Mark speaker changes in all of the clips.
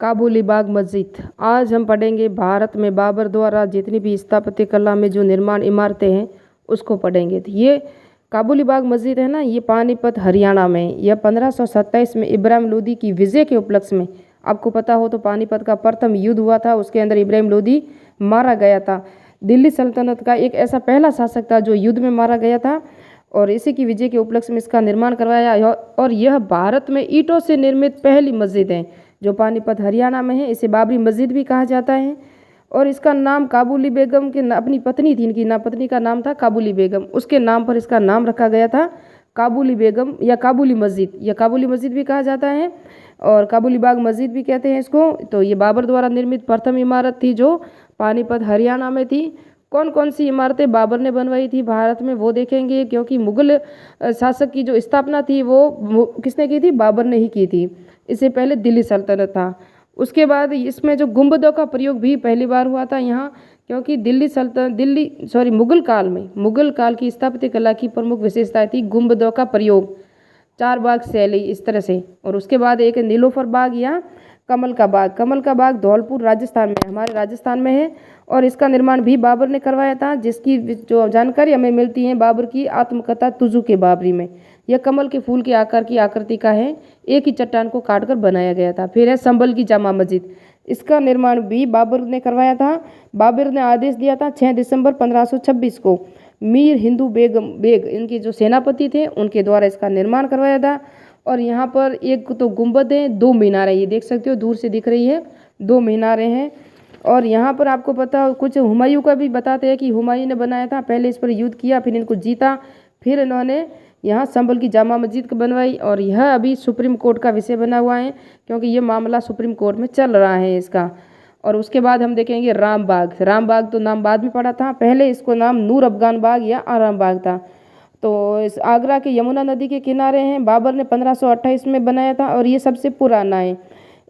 Speaker 1: काबुली बाग मस्जिद। आज हम पढ़ेंगे भारत में बाबर द्वारा जितनी भी स्थापत्य कला में जो निर्माण इमारतें हैं उसको पढ़ेंगे। तो ये काबुली बाग मस्जिद है ना, ये पानीपत हरियाणा में, यह 1527 में इब्राहिम लोदी की विजय के उपलक्ष्य में, आपको पता हो तो पानीपत का प्रथम युद्ध हुआ था, उसके अंदर इब्राहिम लोदी मारा गया था। दिल्ली सल्तनत का एक ऐसा पहला शासक था जो युद्ध में मारा गया था और इसी की विजय के उपलक्ष्य में इसका निर्माण करवाया। और यह भारत में ईंटों से निर्मित पहली मस्जिद है जो पानीपत हरियाणा में है। इसे बाबरी मस्जिद भी कहा जाता है। और इसका नाम काबुली बेगम के अपनी पत्नी थी, इनकी पत्नी का नाम था काबुली बेगम, उसके नाम पर इसका नाम रखा गया था काबुली बेगम या काबुली मस्जिद, या काबुली मस्जिद भी कहा जाता है और काबुली बाग मस्जिद भी कहते हैं इसको। तो ये बाबर द्वारा निर्मित प्रथम इमारत थी जो पानीपत हरियाणा में थी। कौन कौन सी इमारतें बाबर ने बनवाई थी भारत में वो देखेंगे, क्योंकि मुगल शासक की जो स्थापना थी वो किसने की थी, बाबर ने ही की थी। इससे पहले दिल्ली सल्तनत था। उसके बाद इसमें जो गुंबदों का प्रयोग भी पहली बार हुआ था यहाँ, क्योंकि मुगल काल में, मुगल काल की स्थापत्य कला की प्रमुख विशेषता थी गुंबदों का प्रयोग, चार बाग शैली इस तरह से। और उसके बाद एक नीलोफर बाग या कमल का बाग। कमल का बाग धौलपुर राजस्थान में, हमारे राजस्थान में है और इसका निर्माण भी बाबर ने करवाया था, जिसकी जो जानकारी हमें मिलती है बाबर की आत्मकथा तुजुक के बाबरी में। यह कमल के फूल के आकार की आकृति का है, एक ही चट्टान को काटकर बनाया गया था। फिर है संभल की जामा मस्जिद, इसका निर्माण भी बाबर ने करवाया था। बाबर ने आदेश दिया था 6 दिसंबर 1526 को मीर हिंदू बेग इनके जो सेनापति थे उनके द्वारा इसका निर्माण करवाया था। और यहाँ पर एक तो गुंबद है, 2 मीनारें, ये देख सकते हो दूर से दिख रही है, 2 मीनारें हैं। और यहाँ पर आपको पता कुछ हुमायूं का भी बताते हैं कि हुमायूं ने बनाया था, पहले इस पर युद्ध किया, फिर इनको जीता, फिर इन्होंने यहाँ संभल की जामा मस्जिद को बनवाई। और यह अभी सुप्रीम कोर्ट का विषय बना हुआ है, क्योंकि ये मामला सुप्रीम कोर्ट में चल रहा है इसका। और उसके बाद हम देखेंगे राम बाग। राम बाग तो नाम बाद में पड़ा था, पहले इसको नाम नूर अफगान बाग या आराम बाग था। तो इस आगरा के यमुना नदी के किनारे हैं, बाबर ने 1528 में बनाया था और ये सबसे पुराना है।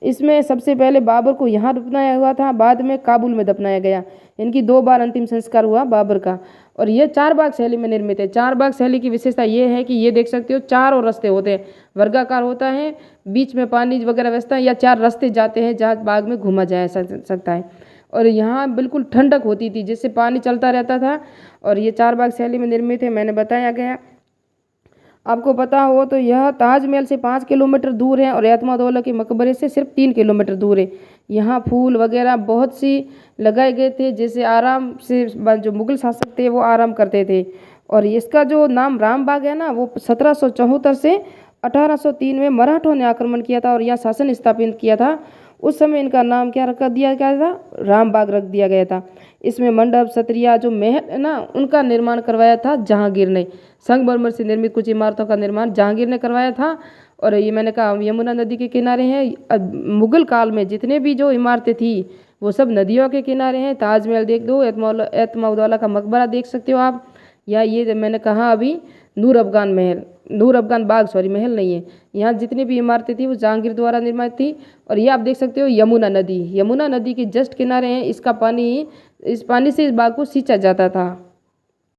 Speaker 1: इसमें सबसे पहले बाबर को यहाँ दफनाया हुआ था, बाद में काबुल में दफनाया गया। इनकी 2 बार अंतिम संस्कार हुआ बाबर का। और ये 4 बाग शैली में निर्मित है। 4 बाग शैली की विशेषता ये है कि ये देख सकते हो 4 और रास्ते होते हैं, वर्गाकार होता है, बीच में पानी वगैरह व्यवस्था या 4 रास्ते जाते हैं जहाँ बाग में घूमा जा सकता है। और यहाँ बिल्कुल ठंडक होती थी जिससे पानी चलता रहता था। और ये 4 बाग शैली में निर्मित है, मैंने बताया गया। आपको पता हो तो यह ताजमहल से 5 किलोमीटर दूर है और एतमादौला के मकबरे से सिर्फ 3 किलोमीटर दूर है। यहाँ फूल वगैरह बहुत सी लगाए गए थे, जिससे आराम से जो मुगल शासक थे वो आराम करते थे। और इसका जो नाम राम बाग है ना, वो 1774 से 1803 में मराठों ने आक्रमण किया था और यहाँ शासन स्थापित किया था। उस समय इनका नाम क्या रख दिया गया था, राम बाग रख दिया गया था। इसमें मंडप सत्रिया जो महल है ना, उनका निर्माण करवाया था जहांगीर ने। संगमरमर से निर्मित कुछ इमारतों का निर्माण जहांगीर ने करवाया था। और ये मैंने कहा यमुना नदी के किनारे हैं। मुगल काल में जितने भी जो इमारतें थी वो सब नदियों के किनारे हैं। ताजमहल देख दो, एतमाउद्दौला का मकबरा देख सकते हो आप, या ये मैंने कहा अभी नूर अफगान बाग, महल नहीं है। यहाँ जितनी भी इमारतें थी वो जहांगीर द्वारा निर्मित थी। और ये आप देख सकते हो यमुना नदी के जस्ट किनारे हैं। इस पानी से इस बाग को सींचा जाता था।